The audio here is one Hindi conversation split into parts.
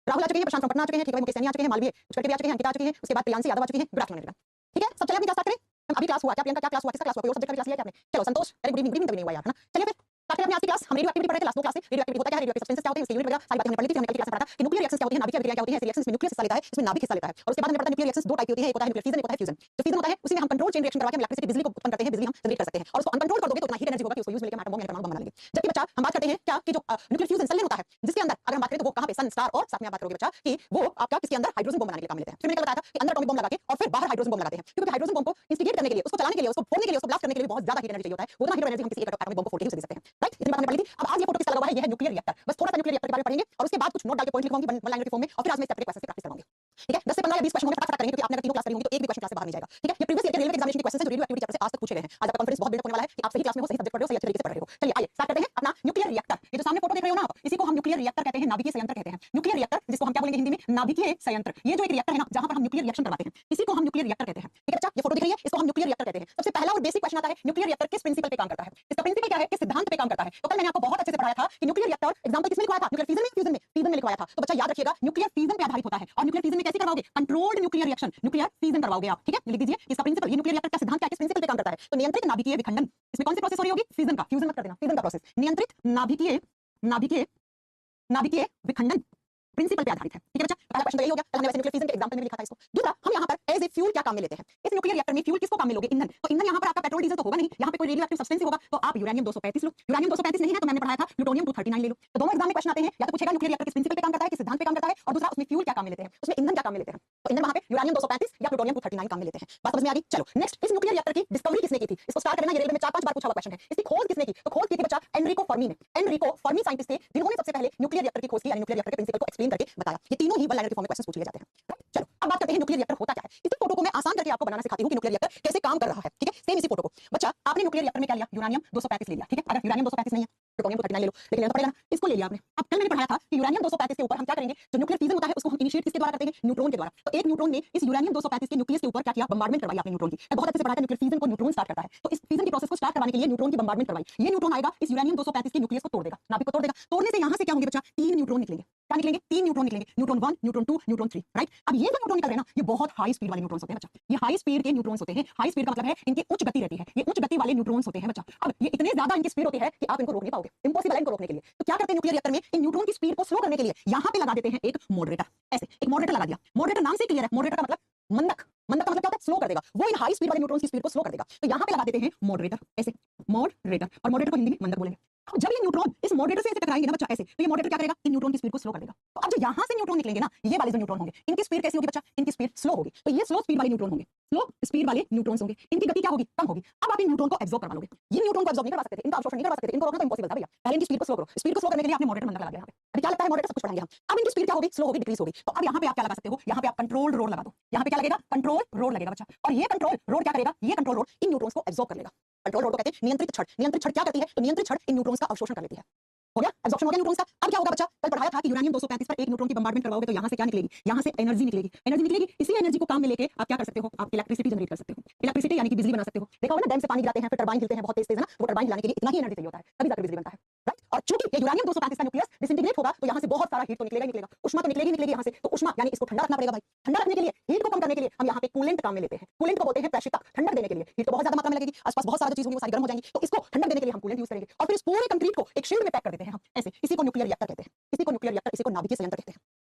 राहुल आ चुके हैं, प्रशांत पटना आ चुके हैं, ठीक है, मुकेश सैनी आ चुके हैं, मालवीय कुछ करके भी आ चुके हैं, अंकिता आ चुकी है, उसके बाद प्रियांशी यादव आ चुकी है। Good afternoon everyone. ठीक है, सब चलिए अपनी क्लास स्टार्ट करें। अभी क्लास हुआ क्या? प्रियंका क्या क्लास हुआ? किसका क्लास हुआ? कोई और सब्जेक्ट का क्लास लिया क्या आपने? चलो संतोष, वेरी गुड इवनिंग, तभी नहीं हुआ यार, है ना? चलिए फिर स्टार्ट करें अपनी आज की क्लास। हम रेडियो एक्टिविटी पढ़ रहे थे लास्ट 2 क्लास से। रेडियो एक्टिविटी होता क्या है, रेडियो एक्टिव सब्सटेंसेस क्या होते हैं, उसके यूनिट वगैरह सारी बातें हमने पढ़ ली थी। हमने कल की क्लास में पढ़ा था कि न्यूक्लियर रिएक्शंस क्या होती है, नाभिकीय अभिक्रिया क्या होती है। ऐसे रिएक्शंस में न्यूक्लियस हिस्सा लेता है, इसमें नाभिक हिस्सा लेता है। और उसके बाद हमने पढ़ा न्यूक्लियर रिएक्शंस 2 टाइप की होती है, एक होता है न्यूक्लियर फिजन, एक होता है फ्यूजन। जो फिजन होता है उसी में हम कंट्रोल चेन रिएक्शन करवा के हम इलेक्ट्रिसिटी बिजली को उत्पन्न करते हैं, बिजली हम जनरेट कर सकते हैं। और उसको अनकंट्रोल कर दोगे तो इतना हीट एनर्जी होगा कि उसको यूज मिलके एटम बम या परमाणु बम बना लेंगे। जबकि बच्चा हम बात करते हैं क्या कि जो न्यूक्लियर फ्यूजन संलयन होता है, जिसके अंदर अगर हम बात करें तो वो कहां पे सन स्टार और साथ में आप बात करोगे बच्चा कि वो आपका किसके अंदर हाइड्रोजन बम बनाने के लिए काम में लेते हैं। फिर मैंने क्या बताया था कि अंदर एटॉमिक बम लगा के और फिर बाहर हाइड्रोजन बम लगाते हैं, क्योंकि हाइड्रोजन बम को इंस्टिगेट करने के लिए, उसको चलाने के लिए, उसको फोड़ने के लिए, उसको ब्लास्ट करने के लिए बहुत ज्यादा हीट एनर्जी चाहिए होता है। उतना हीट एनर्जी हम किसी एक एटॉमिक बम को फोड़ के ही उसे दे सकते हैं। राइट, इतनी बात हमने पढ़ी थी। अब आज ये फोटो किसका लगा हुआ है, ये है न्यूक्लियर रिएक्टर। बस थोड़ा सा न्यूक्लियर रिएक्टर के बारे में पढ़ेंगे और उसके बाद कुछ नोट डाल के पॉइंट लिखवाऊंगी वन लाइनर के फॉर्म में, और फिर आज मैं सेपरेट क्वेश्चन की प्रैक्टिस करवाऊंगी। ठीक है, 10 से 15 या 20 क्वेश्चन होंगे, फटाफट करेंगे, क्योंकि आपने अगर तीनों क्लास करी होंगी तो एक भी क्वेश्चन क्लास से बाहर नहीं जाएगा। ठीक है, ये प्रीवियस ईयर के रेलवे एग्जामिनेशन के क्वेश्चन है जो रेडियो एक्टिविटी चैप्टर से आज तक पूछे गए हैं। आज आपका कॉन्फिडेंस बहुत बिल्डअप होने वाला है कि आप सही क्लास में हो, सही सब्जेक्ट पढ़ रहे हो, सही अच्छे तरीके से पढ़ रहे हो। चलिए आइए स्टार्ट करते हैं अपना न्यूक्लियर रिएक्टर। ये जो सामने फोटो देख रहे हो ना आप, इसी को हम न्यूक्लियर रिएक्टर कहते हैं, नाभिकीय संयंत्र कहते हैं। न्यूक्लियर रिएक्टर, जिसको हम क्या बोलेंगे हिंदी में, नाभिकीय संयंत्र। ये जो एक रिएक्टर है ना, जहां पर हम न्यूक्लियर रिएक्शन करवाते हैं, इसी को हम न्यूक्लियर रिएक्टर कहते हैं। ठीक है बच्चा, ये फोटो दिख रही है, इसको हम न्यूक्लियर रिएक्टर कहते हैं। सबसे पहला और बेसिक क्वेश्चन आता है, न्यूक्लियर रिएक्टर किस प्रिंसिपल पे काम करता है? इसका प्रिंसिपल क्या है, किस सिद्धांत पे काम करता है? तो कल मैंने आपको बहुत अच्छे से पढ़ाया था कि न्यूक्लियर रिएक्टर एग्जांपल किसमें लिखवाया था, न्यूक्लियर फिजन में, फ्यूजन में लिखवाया था। तो बच्चा याद रखिएगा, न्यूक्लियर फिजन पे आधारित होता है। और न्यूक्लियर फिजन में कैसे करवाओगे? Controlled nuclear reaction, nuclear fission करवाओगे आप। ठीक है, लिख दीजिए इसका प्रिंसिपल, ये न्यूक्लियर रिएक्टर का सिद्धांत क्या है, किस प्रिंसिपल पे काम करता है? तो नियंत्रित नाभिकीय विखंडन। इसमें कौन सी प्रोसेस हो रही होगी? फिजन का, फ्यूजन मत कर देना, फिजन का प्रोसेस। नियंत्रित नाभिकीय नाभिकीय नाभिकीय विखंडन प्रिंसिपल पे आधारित है। ठीक है बच्चा, पहला क्वेश्चन तो यही हो गया। कल हमने वैसे न्यूक्लियर फिजन के एग्जांपल में लिखा था इसको। दूसरा, हम यहाँ पर एज ए फ्यूल क्या काम में लेते हैं? इस न्यूक्लियर रिएक्टर में फ्यूल किसको काम में लोगे? ईंधन। तो ईंधन यहाँ पर आपका पेट्रोल डीजल तो होगा नहीं, यहाँ पे कोई रेडियो एक्टिव सब्सटेंस होगा, तो आप यूरेनियम 235 लो। यूरेनियम 235 नहीं है तो मैंने पढ़ाया था प्लूटोनियम 239 ले लो। तो दोनों एग्जाम में क्वेश्चन आते हैं, या तो पूछेगा न्यूक्लियर रिएक्टर किस प्रिंसिपल पे काम करता है, किस सिद्धांत पे काम करता है, और दूसरा उसमें फ्यूल क्या काम में लेते हैं, उसमें ईंधन क्या काम में लेते हैं। तो ईंधन वहाँ पे यूरेनियम 235 या प्लूटोनियम 239 काम में लेते हैं। बात समझ में आ गई? चलो नेक्स्ट, इस न्यूक्लियर रिएक्टर की डिस्कवरी किसने की थी? इसको स्टार्ट करना, ये रेलवे में 4-5 बार पूछा हुआ क्वेश्चन है। इसकी खोज किसने की? तो खोज की थी बच्चा एनरिको फर्मी ने। एनरिको फर्मी साइंटिस्ट थे जिन्होंने सबसे पहले न्यूक्लियर रिएक्टर की खोज की, यानी न्यूक्लियर रिएक्टर के प्रिंसिपल को एक्सप्लेन करके बताया। ये तीनों ही वन लाइनर के फॉर्म में क्वेश्चन पूछ लिए जाते हैं। चलो अब बात करते हैं न्यूक्लियर रिएक्टर होता क्या है। इसी फोटो को मैं आसान करके आपको बनाना सिखाती हूं कि न्यूक्लियर रिएक्टर कैसे काम कर रहा है। ठीक है, सेम इसी फोटो को बच्चा, आपने न्यूक्लियर रिएक्टर में क्या लिया? यूरेनियम 235 ले लिया। ठीक है, अगर यूरेनियम 235 नहीं है, प्लूटोनियम 239 ले लो, लेकिन लेना तो पड़ेगा, इसको ले लिया आपने। अब कल मैंने पढ़ाया था कि यूरेनियम 235 के ऊपर हम क्या करेंगे, जो न्यूक्लियर फिजन होता है उसको हम इनिशिएट किसके द्वारा करते हैं? न्यूट्रॉन के द्वारा। तो एक न्यूट्रॉन ने इस यूरेनियम 235 के न्यूक्लियस के ऊपर क्या किया? बम्बार्डमेंट करवाई आपने न्यूट्रॉन की। मैं बहुत अच्छे से पढ़ाया था न्यूक्लियर फिजन को न्यूट्रॉन स्टार्ट करता है, तो इस फिजन की प्रोसेस को स्टार्ट करवाने के लिए न्यूट्रॉन की बम्बार्डमेंट करवाई। ये न्यूट्रॉन आएगा, इस यूरेनियम 235 के न्यूक्लियस को तोड़ देगा, नाभिक को तोड़ देगा। तोड़ने से यहां से क्या होंगे बच्चा? 3 न्यूट्रॉन निकलेंगे। क्या निकलेंगे? 3 न्यूट्रॉन निकलेंगे, न्यूट्रॉन 1, न्यूट्रॉन 2, न्यूट्रॉन 3। राइट, अब ये जो न्यूट्रॉन निकल रहे हैं ना, ये बहुत हाई स्पीड वाले न्यूट्रॉन्स होते हैं बच्चा। ये हाई स्पीड के न्यूट्रॉन्स होते हैं। हाई स्पीड का मतलब है इनकी उच्च गति रहती है, ये उच्च गति वाले न्यूट्रॉन्स होते हैं बच्चा। अब ये इतने ज्यादा इनकी स्पीड होती है कि आप इनको रोक नहीं पाओगे, इंपॉसिबल है इनको रोकने के लिए। तो क्या करते हैं न्यूक्लियर रिएक्टर में, इन न्यूट्रॉन की स्पीड को स्लो करने के लिए यहां पे लगा देते हैं एक मॉडरेटर। ऐसे एक मॉडरेटर लगा दिया। मॉडरेटर नाम से क्लियर है, मॉडरेटर का मतलब मंदक। मंदक का मतलब क्या होता है? स्लो कर देगा। वो इन हाई स्पीड वाले न्यूट्रॉन्स की स्पीड को स्लो कर देगा। तो यहां पे लगा देते हैं मॉडरेटर, ऐसे मॉडरेटर। और मॉडरेटर को हिंदी में मंदक बोलेंगे। अब जब ये न्यूट्रॉन इस मॉडरेटर से ऐसे टकराएंगे ना बच्चा, ऐसे, तो ये मॉडरेटर क्या करेगा? इन न्यूट्रॉन की स्पीड को स्लो कर देगा। तो अब जो यहां से न्यूट्रॉन निकलेंगे ना, ये वाले जो न्यूट्रॉन होंगे, इनकी स्पीड कैसी होगी बच्चा? इनकी स्पीड स्लो होगी। तो ये स्लो स्पीड वाले न्यूट्रॉन होंगे, स्लो स्पीड वाले न्यूट्रॉन्स होंगे। इनकी गति क्या होगी? कम होगी। अब आप इन न्यूट्रॉन को एब्जॉर्ब करवा लोगे। ये न्यूट्रॉन को एब्जॉर्ब नहीं करवा सकते थे, इनका अवशोषण नहीं करवा सकते थे, इनको रोकना तो इंपॉसिबल था भैया। पहले इनकी स्पीड को स्लो करो। स्पीड को स्लो करने के लिए आपने मॉडरेटर मंदक लगा दिया। अभी क्या लगता है मॉडरेटर सब कुछ पढ़ाएंगे हम। अब इनकी स्पीड क्या होगी? स्लो होगी, डिक्रीज होगी। तो अब यहाँ पे आप क्या लगा सकते हो? यहाँ पे आप कंट्रोल रोड लगा दो। यहाँ पे क्या लगेगा? कंट्रोल रोड लगेगा बच्चा। और ये कंट्रोल रोड क्या करेगा? ये कंट्रोल रोड इन न्यूट्रॉन्स को एब्जॉर्ब कर लेगा। कंट्रोल रोड को कहते हैं नियंत्रित छड़। नियंत्रित छड़ क्या करती है? तो नियंत्रित छड़ इन न्यूट्रॉन्स का अवशोषण कर लेती है। हो गया, एब्जॉर्प्शन हो गया न्यूट्रॉन्स का। अब क्या होगा बच्चा? कल पढ़ाया था कि यूरेनियम 235 पर एक न्यूट्रॉन की बम्बार्डमेंट करवाओगे तो यहाँ से क्या निकलेगी? यहाँ से एनर्जी निकलेगी। एनर्जी निकलेगी, इसी एनर्जी को काम में लेके आप क्या कर सकते हो? आप इलेक्ट्रिसिटी जनरेट कर सकते हो। इलेक्ट्रिसिटी यानी कि बिजली बना सकते हो। देखा होगा ना, डैम से पानी गिराते हैं, फिर टरबाइन हिलते हैं, बहुत तेज तेज है ना, वो टरबाइन हिलाने के लिए इतना ही एनर्जी चाहिए होता है, तभी जाकर बिजली बनता है। राइट, और चूंकि ये यूरेनियम 235 का न्यूक्लियस डिसइंटीग्रेट होगा तो यहाँ से बहुत सारा हीट तो निकलेगा ही निकलेगा, उष्मा तो निकलेगी निकलेगी यहाँ से। तो उष्मा यानी इसको ठंडा रखना पड़ेगा भाई। ठंडा रखने के लिए, हीट को कम करने के लिए हम यहाँ पे कूलेंट काम में लेते हैं। कूलेंट को बोलते हैं प्रेषितक। ठंडक देने के लिए हीट तो बहुत ज्यादा मात्रा में लगेगी, आसपास बहुत सारी चीज होगी, वो सारी गर्म हो जाएंगी, तो इसको ठंडक देने के लिए हम कूलेंट यूज करेंगे। और फिर इस पूरे कंक्रीट को एक शील्ड में पैक कर देते हैं हम, ऐसे। इसी को न्यूक्लियर रिएक्टर कहते हैं। इसी को न्यूक्लियर रिएक्टर, इसी को नाभिकीय संयंत्र कहते हैं।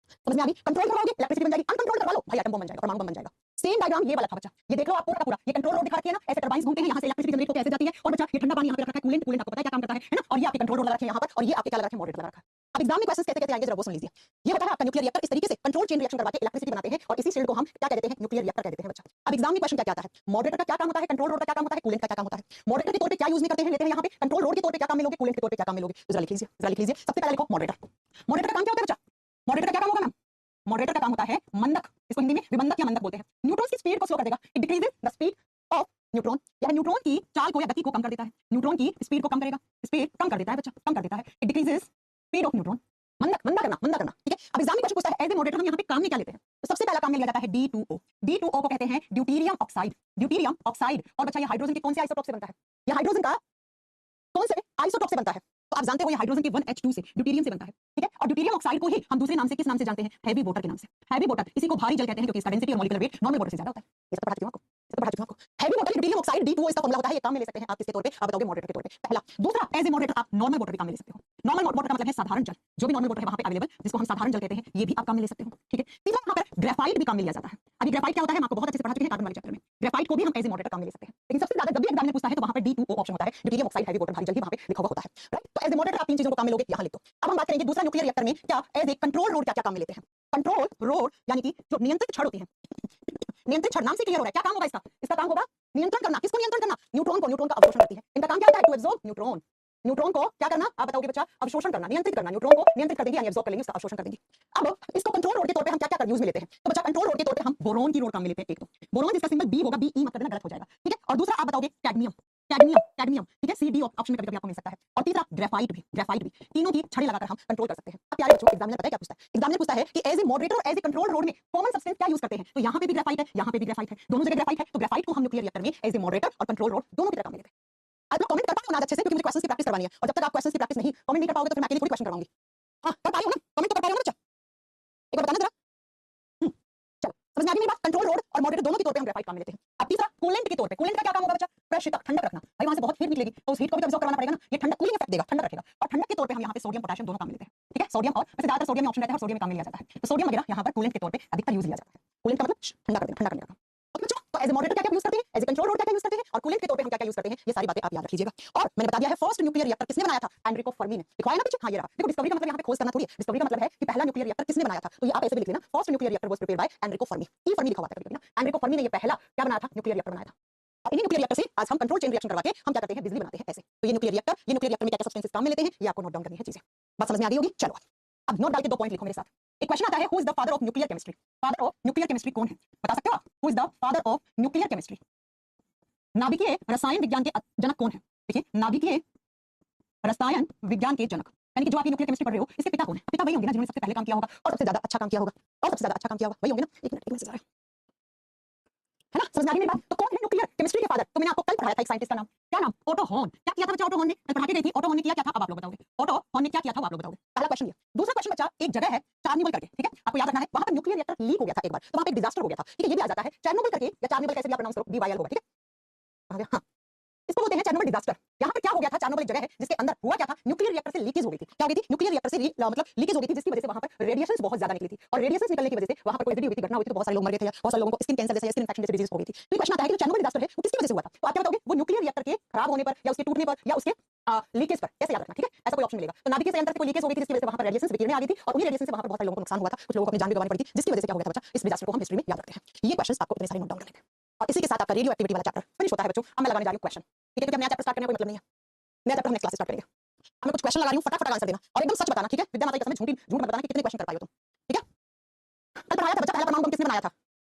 समझ में आ गई? कंट्रोल करवाओगे, इलेक्ट्रिसिटी बन जाएगी। अनकंट्रोल करवा लो भाई, एटम बम बन जाएगा, परमाणु बम बन जाएगा। सेम डायग्राम ये वाला था बच्चा, ये देख लो आप पूरा का पूरा। ये कंट्रोल रोड दिखा रखी है ना, ऐसे टरबाइंस घूमते हैं, यहाँ से इलेक्ट्रिसिटी जनरेट होकर ऐसे जाती है। और बच्चा ये ठंडा पानी यहाँ पे रखा है, कूलेंट। कूलेंट आपको पता है क्या काम करता है ना? और ये आपके कंट्रोल रोड लगा रखे हैं यहाँ पर, और ये आपके क्या लगा रखे हैं? मॉडरेटर लगा रखा है। अब एग्जाम में क्वेश्चंस कैसे आएंगे जरा वो सुन लीजिए। ये होता है आपका न्यूक्लियर रिएक्टर। इस तरीके से कंट्रोल चेन रिएक्शन करवा के इलेक्ट्रिसिटी बनाते हैं, और इसी शील्ड को हम क्या कहते हैं? न्यूक्लियर रिएक्टर कहते हैं बच्चा। अब एग्जाम में क्वेश्चन क्या आता है? मॉडरेटर का क्या काम होता है? कंट्रोल रोड का क्या काम होता है? कूलेंट का क्या काम होता है? मॉडरेटर के तौर पे क्या यूज नहीं करते हैं, लेते हैं यहाँ पे। कंट्रोल रोड के तौर पे क्या काम में लोगे? कूलेंट के तौर पे क्या काम में लोगे? जरा लिख लीजिए, जरा लिख लीजिए। सबसे पहले लिखो मॉडरेटर। मॉडरेटर का काम क्या होता है बच्चा? मॉडरेटर का क्या काम होगा मैम? मॉडरेटर का काम होता है मंदक। इसको हिंदी में विबंधक या मंदक बोलते हैं। न्यूट्रॉन्स की स्पीड को स्लो कर देगा। It decreases the speed of neutron, यानी न्यूट्रॉन की चाल को या गति को कम कर देता है। न्यूट्रॉन की स्पीड को कम करेगा, स्पीड कम कर देता है बच्चा, कम कर देता है। It decreases speed of neutron. मंदक, मंदा करना, मंदा करना। ठीक है, अब एग्जाम में क्वेश्चन पूछता है एज ए मॉडरेटर हम यहाँ पे काम में क्या लेते हैं? तो सबसे पहला काम में लिया जाता है D2O। D2O को कहते हैं ड्यूटेरियम ऑक्साइड। Deuterium oxide. और बच्चा ये हाइड्रोजन के कौन से आइसोटोप से बनता है? ये हाइड्रोजन का कौन से आइसोटोप से बनता है? तो आप जानते हो ये हाइड्रोजन के 1H2 से ड्यूटेरियम से बनता है, ठीक है। और ड्यूटेरियम ऑक्साइड को ही हम दूसरे नाम से किस नाम से जानते हैं? हैवी वाटर के नाम से। हैवी वाटर इसी को भारी जल कहते हैं क्योंकि इसका डेंसिटी और मॉलिक्यूलर वेट नॉर्मल वाटर से ज्यादा होता है। ये सब पढ़ा चुका हूं आपको, ये सब पढ़ा चुका हूं आपको। Heavy water deuterium oxide D2O इसका फॉर्मूला होता है। ये काम में ले सकते हैं आप किसके तौर पे? आप बताओगे मॉडरेटर के तौर पे, पहला। दूसरा, एज ए मॉडरेटर आप नॉर्मल वाटर भी काम में ले सकते हो। नॉर्मल वाटर का मतलब है साधारण जल, जो भी नॉर्मल वाटर है वहां पे अवेलेबल, जिसको हम साधारण जल कहते हैं, ये भी आप काम में ले सकते हो, ठीक है। तीसरा, यहाँ पर ग्रेफाइट भी काम में लिया जाता है। अभी ग्रेफाइट क्या होता है हम आपको बहुत अच्छे से पढ़ा चुके हैं कार्बन वाले चैप्टर में। ग्रेफाइट को भी हम एज ए मॉडरेटर काम में ले सकते हैं, लेकिन सबसे ज्यादा जब भी एग्जामिनर पूछता है तो वहां पे D2O ऑप्शन होता है, ड्यूटेरियम ऑक्साइड हैवी वाटर भारी जल भी वहां पे लिखा हुआ होता है, राइट। तो एज ए मॉडरेटर आप तीन चीजों को काम में लोगे, यहां लिख दो। अब हम बात करेंगे दूसरा न्यूक्लियर रिएक्टर में क्या एज ए कंट्रोल रोड क्या क्या काम में लेते हैं। कंट्रोल रोड यानी कि जो नियंत्रित छड़ होती है, नियंत्रित छड़ नाम से क्लियर हो रहा है क्या काम होगा इसका? इसका काम होगा नियंत्रण करना। किसको नियंत्रण करना? न्यूट्रॉन को। न्यूट्रॉन का अवशोषण करती है। इनका काम क्या होता है? To absorb neutron. न्यूट्रॉन को क्या करना आप बताओगे बच्चा? अवशोषण करना, नियंत्रित करना। न्यूट्रॉन को नियंत्रित कर देंगे यानी एब्जॉर्ब कर लेंगे, उसका अवशोषण कर देंगे। अब इसको कंट्रोल रोड के तौर पे हम क्या क्या यूज में लेते हैं? तो बच्चा कंट्रोल रोड के तौर पे हम बोरोन की रोड काम में लेते हैं। एक तो बोरोन जिसका सिंबल बी होगा, BE मत कर देना गलत हो जाएगा, ठीक है। और दूसरा आप बताओगे कैडमियम, कैडमियम, कैडमियम, ठीक है। CD ऑप्शन में कभी-कभी आपको मिल सकता है। और तीसरा ग्रेफाइट भी, ग्रेफाइट भी। तीनों की छड़ी लगाकर हम कंट्रोल कर सकते हैं। अब प्यारे बच्चों एग्जामिनर पता है क्या पूछता है? एग्जामिनर पूछता है कि एज ए मॉडरेटर और एज ए कंट्रोल रोड में कॉमन सब्सटेंस क्या यूज करते हैं? तो यहाँ पे भी ग्रेफाइट है, यहाँ पे भी ग्रेफाइट है, दोनों जगह ग्रेफाइट है। तो ग्रेफाइट को हम न्यूक्लियर रिएक्टर में एज ए मॉडरेटर और कंट्रोल रोड दोनों की तरह काम में लेते हैं। आप लोग कमेंट कर पाओ ना अच्छे से, क्योंकि मुझे क्वेश्चंस की प्रैक्टिस करवानी है। और जब तक आप क्वेश्चंस की प्रैक्टिस नहीं कमेंट नहीं कर पाओगे तो फिर मैं अकेले थोड़ी क्वेश्चन करवाऊंगी। हां कर पा रही हो ना? कमेंट तो कर पा रही हो ना बच्चा? एक बार बताना जरा। चलो समझ में आ गई मेरी बात? कंट्रोल रोड और मॉडरेटर दोनों के तौर पे हम ग्रेफाइट काम में लेते हैं। अब तीसरा कूलेंट के तौर पे। कूलेंट का क्या काम होगा बच्चा? फ्रेश ठंडक रखना। भाई वहां से बहुत हीट निकलेगी तो उस हीट को भी अब्सॉर्ब करवाना पड़ेगा ना। ये ठंडक कूलिंग इफेक्ट देगा, ठंडक रखेगा। और ठंडक के तौर पे हम यहाँ पे सोडियम पोटेशियम दोनों काम में लेते हैं, ठीक है। सोडियम और वैसे ज्यादातर सोडियम में ऑप्शन रहता है और सोडियम में काम में लिया जाता है। तो सोडियम वगैरह यहाँ पर कूलेंट के तौर पे अधिकतर यूज लिया जाता है। कूलेंट का मतलब ठंडा कर देना, ठंडा करने का। ओके बच्चों, तो एज ए मॉडरेटर क्या क्या यूज करते हैं, एज ए कंट्रोल रोड क्या क्या यूज करते हैं और कूलेंट के तौर पे हम क्या क्या यूज करते हैं, ये सारी बातें आप याद रख लीजिएगा। और मैंने बता दिया है फर्स्ट न्यूक्लियर रिएक्टर किसने बनाया था? एनरिको फर्मी ने। दिखाया ना पीछे? हां ये रहा। देखो डिस्कवरी का मतलब यहाँ पे खोज करना थोड़ी है। डिस्कवरी का मतलब है कि पहला न्यूक्लियर रिएक्टर किसने बनाया था। तो ये आप ऐसे भी लिख लेना, first nuclear reactor was prepared by Enrico Fermi. E Fermi लिखा हुआ था कभी-कभी ना। एनरिको फर्मी ने ये पहला क्या बनाया था? न्यूक्लियर रिएक्टर बनाया था। और इन्हीं न्यूक्लियर रिएक्टर से आज हम कंट्रोल चेन रिएक्शन करवा के हम क्या करते हैं? बिजली बनाते हैं ऐसे। तो ये न्यूक्लियर रिएक्टर में क्या क्या सब्सटेंसेस काम में लेते हैं, ये आपको नोट डाउन करनी है चीजें। बात समझ में आ गई होगी? चलो अब नोट डाल के 2 पॉइंट लिखो मेरे साथ। एक क्वेश्चन आता है who is the father of nuclear chemistry. Father of nuclear chemistry कौन है? बता सकते हो आप? Who is the father of nuclear chemistry? नाभिकीय रसायन विज्ञान के जनक कौन है? देखिए नाभिकीय रसायन विज्ञान के जनक यानी कि जो आप न्यूक्लियर केमिस्ट्री पढ़ रहे हो इसके पिता कौन है? पिता वही होंगे ना जिन्होंने सबसे पहले काम किया होगा और सबसे ज्यादा अच्छा काम किया होगा और सबसे ज्यादा अच्छा काम किया होगा, वही होंगे ना। एक मिनट मैसेज आ रहा है ना, समझ में आ रही मेरी बात? तो कौन है न्यूक्लियर केमिस्ट्री के फादर? तो मैंने आपको कल पढ़ाया था एक साइंटिस्ट का नाम, क्या नाम? Otto Hahn. क्या किया था बच्चा ओटो हॉर्न ने? मैं पढ़ा के गई थी। ओटो हॉर्न ने किया क्या था अब आप लोग बताओगे? ओटो हॉर्न ने क्या किया था वो आप लोग बताओगे? पहला क्वेश्चन ये। दूसरा क्वेश्चन बच्चा, एक जगह है चार्निबल करके, ठीक है, आपको याद रखना है। वहां पर न्यूक्लियर रिएक्टर लीक हो गया था एक बार, तो वहां पे एक डिजास्टर हो गया था, ठीक है। ये भी आ जाता है चेरनोबिल करके या चार्निबल कैसे भी आप प्रोनाउंस करो, BYL होगा, ठीक है। आ गया हाँ, इसको बोलते हैं चेरनोबिल डिजास्टर। यहाँ पर क्या हो गया था? चेरनोबिल एक जगह है जिसके अंदर हुआ क्या था? न्यूक्लियर रिएक्टर से लीकेज हो गई थी। क्या हो गई थी? न्यूक्लियर रिएक्टर से मतलब लीकेज हो गई थी, जिसकी वजह से वहां पर रेडिएशंस बहुत ज्यादा निकली थी और रेडिएशंस निकलने की वजह से वहां पर कोई हुई थी, घटना हुई थी, तो बहुत सारे लोग मर गए थे, बहुत सारे लोगों को स्किन कैंसर जैसे स्किन इन्फेक्शन जैसे डिजीज हो गई थी। तो क्वेश्चन आता है कि जो चेरनोबिल डिजास्टर है वो किसकी वजह से हुआ था? तो आप क्या बताओगे? वो न्यूक्लियर रिएक्टर के खराब होने पर या उसके टूटने पर या उसके लीकेज पर, कैसे याद रखना, ठीक है। ऐसा कोई ऑप्शन मिलेगा। तो नाभिकीय संयंत्र से कोई लीकेज हो गई थी जिसकी वजह से वहां पर रेडिएशंस विकिरणें आ गई थी और उन्हीं रेडिएशन से वहां पर बहुत सारे लोगों को नुकसान हुआ था, कुछ लोगों को अपनी जान भी गंवानी पड़ी थी, जिसकी वजह से क्या हो गया था बच्चा? इस डिजास्टर को हम हिस्ट्री में याद रखते हैं। ये क्वेश्चंस आपको इतने सारे नोट डाउन करने हैं और इसी के साथ आपका रेडियो एक्टिविटी वाला चैप्टर फिनिश होता है बच्चों। अब मैं लगाने जा रही हूं क्वेश्चन, ठीक है, क्योंकि हम नया चैप्टर स्टार्ट करने का कोई मतलब नहीं है। नया चैप्टर हम नेक्स्ट क्लास स्टार्ट करेंगे। अब मैं कुछ क्वेश्चन लगा रही हूं, फटाफट आंसर देना और एकदम सच बताना, ठीक है। विद्या माता की कसम, झूठ मत बताना कि कितने क्वेश्चन कर पाए हो तुम, ठीक है। कल पढ़ाया था बच्चा पहला परमाणु बम किसने बनाया था?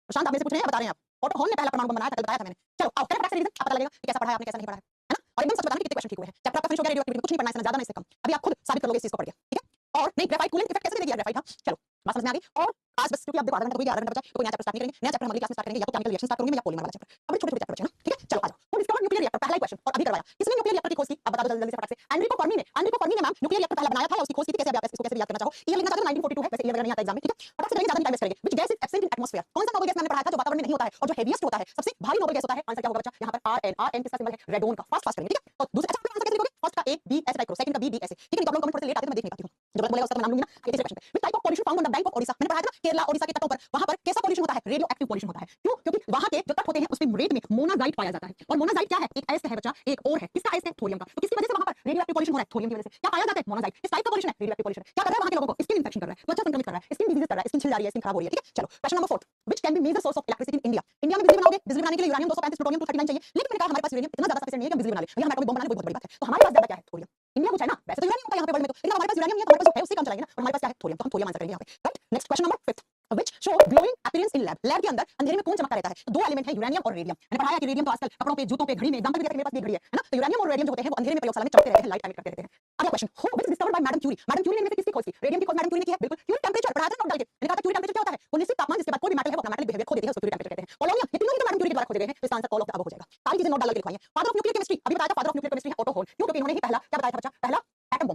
प्रशांत आप मेरे से पूछ रहे हैं, बता रहे हैं आप। ओटो हॉर्न ने पहला परमाणु बम बनाया था, कल बताया था मैंने। चलो आओ करें फटाफट से रीजन, पता लगेगा कि कैसा पढ़ा है आपने, कैसा नहीं पढ़ा है ना। और एकदम सच बताना कि कितने क्वेश्चन ठीक हुए हैं। चैप्टर आपका फिनिश हो गया, रेडियो एक्टिविटी कुछ नहीं पढ़ना है, इससे ज्यादा ना इससे कम। अभी आप खुद साबित कर लोगे इस चीज को पढ़ के, ठीक है। और नहीं ग्रेफाइट कूलेंट इफेक्ट कैसे देगी ग्रेफाइट? हाँ चलो बात समझ में आ गई। और आज बस क्योंकि आप देखो आधा घंटा कोई आधा घंटा बचा, कोई नया चैप्टर स्टार्ट नहीं करेंगे। नया चैप्टर हम अगली क्लास में स्टार्ट करेंगे, या तो केमिकल रिएक्शन स्टार्ट करेंगे या पॉलीमर वाला चैप्टर। अब छोटे छोटे चैप्टर बचे हैं ना, ठीक है। चलो आ जाओ। वो डिस्कवर न्यूक्लियर रिएक्टर, पहला ही क्वेश्चन और अभी करवाया। किसने न्यूक्लियर रिएक्टर की खोज की? अब बता दो जल्दी से फटाक से। एनरिको फर्मी ने। एनरिको फर्मी ने मैम न्यूक्लियर रिएक्टर पहला बनाया था या उसकी खोज की थी? कैसे आप इसको कैसे याद करना चाहो, ये लिखना चाहते हो 1942 है, वैसे ये वगैरह नहीं आता एग्जाम में, ठीक है। फटाक से करेंगे, ज्यादा टाइम वेस्ट करेंगे। Which gas is absent in atmosphere? कौन सा नोबल गैस मैंने पढ़ाया था जो वातावरण में नहीं होता है और जो हेवीएस्ट होता है, सबसे भारी नोबल गैस होता है? आंसर क्या होगा बच्चा? यहाँ पर RN किसका सिंबल है? रेडोन का। फास्ट फास्ट करेंगे, ठीक है। तो दूसरा अच्छा आंसर कैसे लिखोगे? फर्स्ट का A B ऐसे टाइप करो, सेकंड का B D ऐसे, ठीक है। तो आप लोग कमेंट थोड़े से लेट आते तो मैं देख नहीं पाती हूं, जब गलत बोलेगा उसका मैं नाम लूंगी ना। आगे तीसरे क्वेश्चन पे, which type of pollution found on the bank of Odisha? मैंने पढ़ाया था ना, केरला ओडिशा के तटों पर वहां पर कैसा पॉल्यूशन होता है? रेडियो एक्टिव पॉल्यूशन होता है। क्यों? क्योंकि वहां के जो तट होते हैं उसमें रेत में मोनाजाइट पाया जाता है और मोनाजाइट क्या है? एक अयस्क है बच्चा, एक और है। किसका अयस्क है? थोरियम का। तो किसकी वजह से वहां पर रेडियो एक्टिव पॉल्यूशन हो रहा है? थोरियम की वजह से। क्या पाया जाता है? मोनाजाइट। इस टाइप का पॉल्यूशन है रेडियो एक्टिव पॉल्यूशन। क्या कर रहा है वहां के लोगों को? स्किन इंफेक्शन कर रहा है, त्वचा संक्रमित कर रहा है, स्किन डिजीज कर रहा है, स्किन छिल जा रही है, स्किन खराब हो रही है, ठीक है। चलो question number 4, which can be major source of electricity in India? India में बिजली बनाओगे, बिजली बनाने के लिए यूरेनियम 235 प्लूटोनियम 239 चाहिए, लेकिन मैंने कहा हमारे पास यूरेनियम इतना ज्यादा सफिशिएंट नहीं है कि हम बिजली बना ले। भैया हम एटॉमिक बम बनाने कोई बहुत बड़ी बात है, तो हमारे पास ज्यादा क्या है? थोरियम। इंडिया कुछ है ना, वैसे तो यूरेनियम होता है यहाँ पे वर्ल्ड में, तो लेकिन हमारे पास यूरेनियम नहीं है, तो हमारे पास जो है उससे काम चलाएंगे ना। और हमारे पास क्या है? थोरियम। तो हम थोरियम आंसर करेंगे यहाँ पे, right. Next question number 5, which show glowing appearance in lab? Lab के अंदर अंधेरे में कौन चमकता रहता है? तो दो एलिमेंट है यूरेनियम और रेडियम। मैंने पढ़ाया कि रेडियम तो आजकल कपड़ों पे, जूतों पे, घड़ी में एग्जांपल भी दिया था, मेरे पास भी घड़ी है ना। तो यूरेनियम और रेडियम जो होते हैं वो अंधेरे में प्रयोगशाला में चमकते रहते हैं, लाइट एमिट करते रहते हैं। अगला question, who which discovered by madam Curie? Madam Curie ने इनमें से किसकी खोज की? रेडियम की खोज मैडम क्यूरी ने की है, बिल्कुल। क्यूरी टेंपरेचर पढ़ाया था ना, नोट डाल के। मैंने कहा था क्यूरी टेंपरेचर क्या होता है? वो निश्चित तापमान जिसके बाद कोई भी मेटल है वो अपना मेटल बिहेवियर खो देती है, उसको क्यूरी टेंपरेचर कहते हैं। पोलोनियम, ये तीनों ही तो मैडम क्यूरी द्वारा खोजे गए हैं, तो इसका answer all of the above हो जाएगा। सारी चीजें नोट डाल के लिखवाई है। फादर ऑफ न्यूक्लियर केमिस्ट्री अभी बताया था, फादर ऑफ न्यूक्लियर केमिस्ट्री है ओटो हॉर्न। क्यों? क्योंकि इन्होंने ही पहला क्या बताया था बच्चा? पहला एटम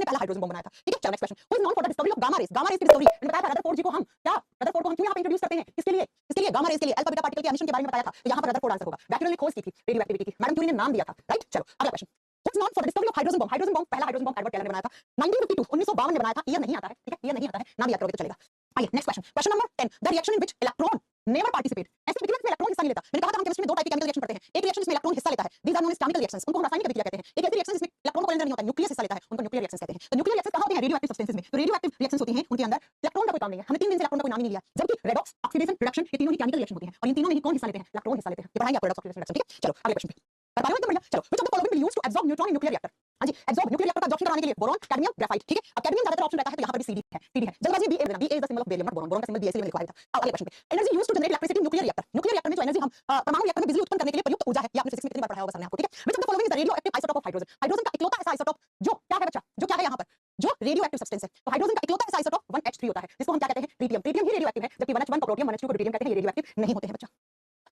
ने पहला हाइड्रोजन बॉम्ब बनाया था, ठीक है। चलो next question, who is known for the discovery of gamma rays. Gamma rays की डिस्कवरी मैंने बताया था रदरफोर्ड जी को हम क्या, रदरफोर्ड को हम क्यों यहाँ पे इंट्रोड्यूस करते हैं, किसके लिए, किसके लिए, गामा रेज के लिए, अल्फा बीटा पार्टिकल के एमिशन के बारे में बताया था, तो यहाँ पर रदरफोर्ड आंसर होगा। बैक्टीरियल ने खोज की थी रेडियो एक्टिविटी की, मैडम क्यूरी ने नाम दिया था, राइट। चलो अगला question, What's known for the discovery of hydrogen bomb? Hydrogen bomb, पहला हाइड्रोजन बॉम्ब एडवर्ड टेलर ने बनाया था 1952, 1952 में बनाया था। ईयर नहीं आता है, ठीक है, ईयर नहीं आता है, नाम याद करोगे तो चलेगा। आइए next question, question number 10, the reaction in which electron never participate. ऐसे रिएक्शन में इलेक्ट्रॉन हिस्सा नहीं लेता। मैंने कहा था हम केमिस्ट्री में दो टाइप के केमिकल रिएक्शन पढ़ते हैं, एक रिएक्शन जिसमें इलेक्ट्रॉन हिस्सा लेता है, these are known as chemical reactions, उनको हम रासायनिक गतिविधि कहते हैं। एक ऐसी रिएक्शन जिसमें इलेक्ट्रॉन को एंटर नहीं होता, न्यूक्लियस हिस्सा लेता है, उनको न्यूक्लियर रिएक्शंस कहते हैं। तो न्यूक्लियर रिएक्शंस कहां होते हैं, रेडियो एक्टिव सब्सटेंसेस में। तो रेडियो एक्टिव रिएक्शंस होती हैं उनके अंदर इलेक्ट्रॉन का कोई काम नहीं है, हमने 3 दिन से इलेक्ट्रॉन का कोई नाम ही नहीं लिया, जबकि रेडॉक्स, ऑक्सीडेशन, रिडक्शन, ये तीनों ही केमिकल रिएक्शन होती हैं, और इन तीनों में ही कौन हिस्सा लेते हैं, इलेक्ट्रॉन हिस्सा लेते हैं। ये पढ़ाएंगे आपको रेडॉक्स, ऑक्सीडेशन, रिडक्शन, ठीक है। चलो अगले क्वेश्चन पे कर पा रहे हो एकदम बढ़िया। चलो, which of the following will used to absorb neutron in nuclear reactor. हां जी, एब्जॉर्ब न्यूक्लियर रिएक्टर का एब्जॉर्प्शन कराने के लिए बोरॉन, कैडमियम, ग्रेफाइट, ठीक है। अब कैडमियम ज्यादातर ऑप्शन रहता है, तो यहाँ पर भी सीडी है, सीडी है। जल्दबाजी में बी देना, B is the symbol of barium, not boron, boron का सिंबल बी इसलिए लिखा था। अब अगले क्वेश्चन पे, energy used to generate electricity in nuclear reactor. Nuclear reactor में जो एनर्जी हम परमाणु रिएक्टर में बिजली उत्पन्न करने के लिए प्रयुक्त ऊर्जा है, ये आपने फिजिक्स में कितनी बार पढ़ा होगा सर ने आपको, ठीक है। Which of the following is the radio active isotope of hydrogen. Hydrogen का इकलौता ऐसा आइसोटोप जो क्या है बच्चा, जो क्या है यहाँ पर, जो रेडियो एक्टिव सब्सटेंस है। तो हाइड्रोजन का इकलौता ऐसा आइसोटोप 1H3 होता है, जिसको हम क्या कहते हैं, ट्रिटियम। ट्रिटियम ही रेडियो एक्टिव है, जबकि 1H1 को प्रोटियम, 1H2 को ड्यूटेरियम कहते हैं, ये रेडियो एक्टिव नहीं होते हैं बच्चा,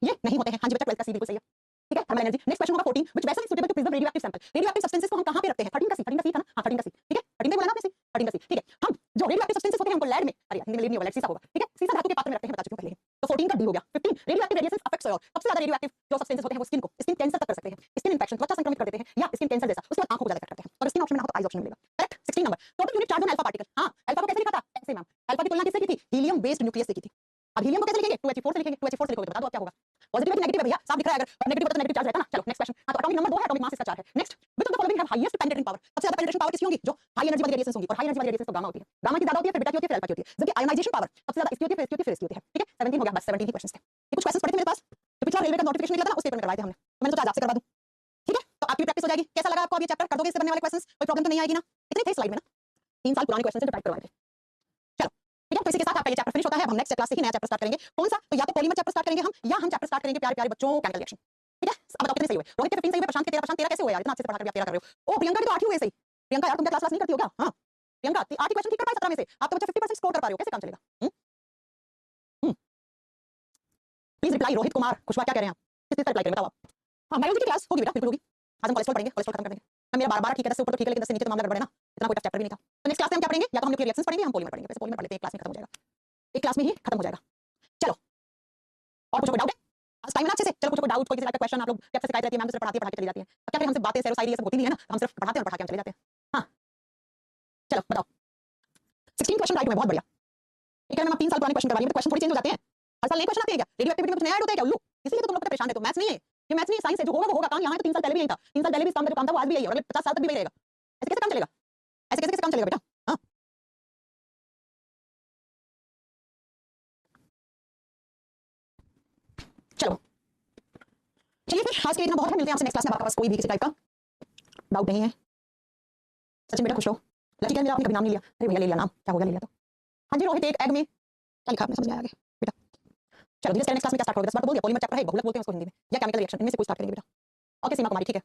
ये नहीं होते हैं। हाँ जी बच्चा, 12th का सी बिल्कुल सही है, ठीक है। Thermal energy. नेक्स्ट क्वेश्चन होगा 14, which vessel is suitable to preserve radioactive sample. Radioactive substances को हम कहां पे रखते हैं, 13 का सी, 13 का सी था ना, हां 13 का सी, ठीक है, 13 पे बोला ना आपने सी, 13 का सी, ठीक है। हम जो रेडियोएक्टिव सब्सटेंसेस होते हैं उनको लैब में, अरे हिंदी में लीड नहीं होगा, लैब सीसा होगा, ठीक है, सीसा धातु के पात्र में रखते हैं, बता चुकी हूं पहले ही। तो 14 का डी हो गया। 15, रेडियोएक्टिव रेडिएशंस अफेक्ट सॉइल। सबसे ज्यादा रेडियोएक्टिव जो सब्सटेंसेस होते हैं वो स्किन को, स्किन कैंसर तक कर सकते हैं, स्किन इन्फेक्शन, त्वचा संक्रमित कर देते हैं, या स्किन कैंसर जैसा, उसके बाद आंखों को ज्यादा करते हैं। और स्किन ऑप्शन में ना हो तो आईज ऑप्शन मिलेगा, correct. 16 number, total unit charge on alpha particle. हां, अल्फा को कैसे लिखा था, ऐसे मैम, अल्फा की तुलना किससे की थी, हीलियम बेस्ड न्यूक्लियस से की थी। अब हीलियम को कैसे लिखेंगे, 2He4 से लिखेंगे, 2He4 से लिखोगे तो बता दो अब क्या होगा, पॉजिटिव है कि नेगेटिव है भैया, साफ दिख रहा है, अगर नेगेटिव होता तो नेगेटिव चार्ज रहता ना। चलो नेक्स्ट क्वेश्चन, हां तो एटॉमिक नंबर 2 है, एटॉमिक मास इसका 4 है। Next, which of the following have highest penetrating power. सबसे ज्यादा पेनिट्रेशन पावर किसकी होगी, जो हाई एनर्जी वाली रेडिएशंस होंगी, और हाई एनर्जी वाली रेडिएशंस तो गामा होती है, गामा की ज्यादा होती है, फिर बीटा की होती है, फिर अल्फा की होती है। जबकि आयोनाइजेशन पावर सबसे ज्यादा इसकी होती है, फिर इसकी होती है, फिर इसकी होती है, ठीक है। 17 हो गया, बस 17 ही क्वेश्चंस थे। ये कुछ क्वेश्चंस पढ़े थे मेरे पास, जो पिछला रेलवे का नोटिफिकेशन निकला था ना, उस पेपर में करवाए थे हमने, तो मैंने सोचा आज आपसे करवा दूं, ठीक है। तो आपकी प्रैक्टिस हो जाएगी। कैसा लगा आपको अब ये चैप्टर, कर दोगे इससे बनने वाले क्वेश्चंस, कोई प्रॉब्लम तो नहीं आएगी ना, इतने थे स्लाइड में ना, 3 साल पुराने क्वेश्चंस थे जो टाइप करवाए थे। चलो ठीक है, तो इसी के साथ आपका ये चैप्टर फिनिश होता है। अब हम नेक्स्ट क्लास से ही नया चैप्टर स्टार्ट करेंगे। कौन सा, तो या तो पॉलीमर चैप्टर स्टार्ट करेंगे हम, या हम चैप्टर स्टार्ट करेंगे प्यारे प्यारे बच्चों केमिकल रिएक्शन, ठीक है। अब बताओ कितने सही हुए, रोहित के 15 सही हुए, प्रशांत के 13, प्रशांत 13 कैसे हुए यार, इतना अच्छे से पढ़ा कर भी आप 13 कर रहे हो। ओ प्रियंका के तो 8 ही हुए सही। प्रियंका यार तुम क्या क्लास नहीं करती हो क्या, हां प्रियंका 8 ही क्वेश्चन ठीक कर पाए 17 में से, आप तो बच्चा 50% स्कोर कर पा रहे हो, कैसे काम चलेगा। प्लीज रिप्लाई रोहित कुमार कुशवाहा, क्या कह रहे हैं आप, किस चीज का रिप्लाई करें बताओ आप। हां बायोलॉजी की क्लास होगी बेटा, बिल्कुल होगी। आज हम कोलेस्ट्रॉल पढ़ेंगे, कोलेस्ट्रॉल खत्म कर देंगे। अब मेरा 12 ठीक है, 10 से ऊपर तो ठीक है, लेकिन 10 से नीचे तो मामला गड़बड़ है ना, इतना कोई टफ चैप्टर भी नहीं था। तो नेक्स्ट क्लास में हम क्या पढ़ेंगे, या तो हम न्यूक्लियर रिएक्शंस पढ़ेंगे, हम पॉलीमर पढ़ेंगे। वैसे पॉलीमर पढ़ लेते हैं, एक क्लास में खत्म हो जाएगा, एक क्लास में ही खत्म हो जाएगा। चलो और कुछ कोई डाउट है, आज टाइम है ना अच्छे से। चलो कुछ कोई डाउट, कोई किसी टाइप का क्वेश्चन, आप लोग जब से शिकायत रहती है मैम तो सिर्फ पढ़ाती चली जाती है। अब क्या करें, हमसे बातें सैरो शायरी ये सब होती नहीं है ना, हम सिर्फ पढ़ाते हैं और पढ़ा के हम चले जाते हैं। हां चलो बताओ, 16 क्वेश्चन राइट हुए, बहुत बढ़िया। ठीक है मैम, 3 साल पुराने क्वेश्चन करवा लिए, क्वेश्चन थोड़ी चेंज हो जाते हैं, हर साल नए क्वेश्चन आते हैं क्या, रेडियो एक्टिविटी में कुछ नया ऐड होता है क्या उल्लू, इसलिए तो तुम लोग परेशान है। तो मैथ्स नहीं है, ये मैथ्स नहीं है, साइंस है, जो होगा वो होगा। काम यहाँ है तो 3 साल पहले भी यही था, 3 साल पहले भी इस काम का जो काम था वो आज भी यही है, और अगले 50 साल तक भी वही रहेगा। ऐसे कैसे काम चलेगा, ऐसे कैसे कैसे काम चलेगा बेटा। हाँ चलो चलिए फिर आज के लिए इतना बहुत है, मिलते हैं आपसे नेक्स्ट क्लास में। आपके पास कोई भी किसी टाइप का डाउट नहीं है, सचिन बेटा खुश रहो। लकी क्या, मेरा आपने कभी नाम नहीं लिया, अरे भैया ले लिया नाम, क्या हो गया ले लिया तो। हाँ जी रोहित, एक एग में क्या लिखा आपने, समझ में आया बेटा। चलो धीरे से नेक्स्ट क्लास में क्या स्टार्ट करोगे, 10 बार तो बोल दिया, पॉलीमर चैप्टर है, बहुलक बोलते हैं उसको हिंदी में, या केमिकल रिएक्शन, इनमें से कोई स्टार्ट करेंगे बेटा। ओके सीमा कुमारी, ठीक है।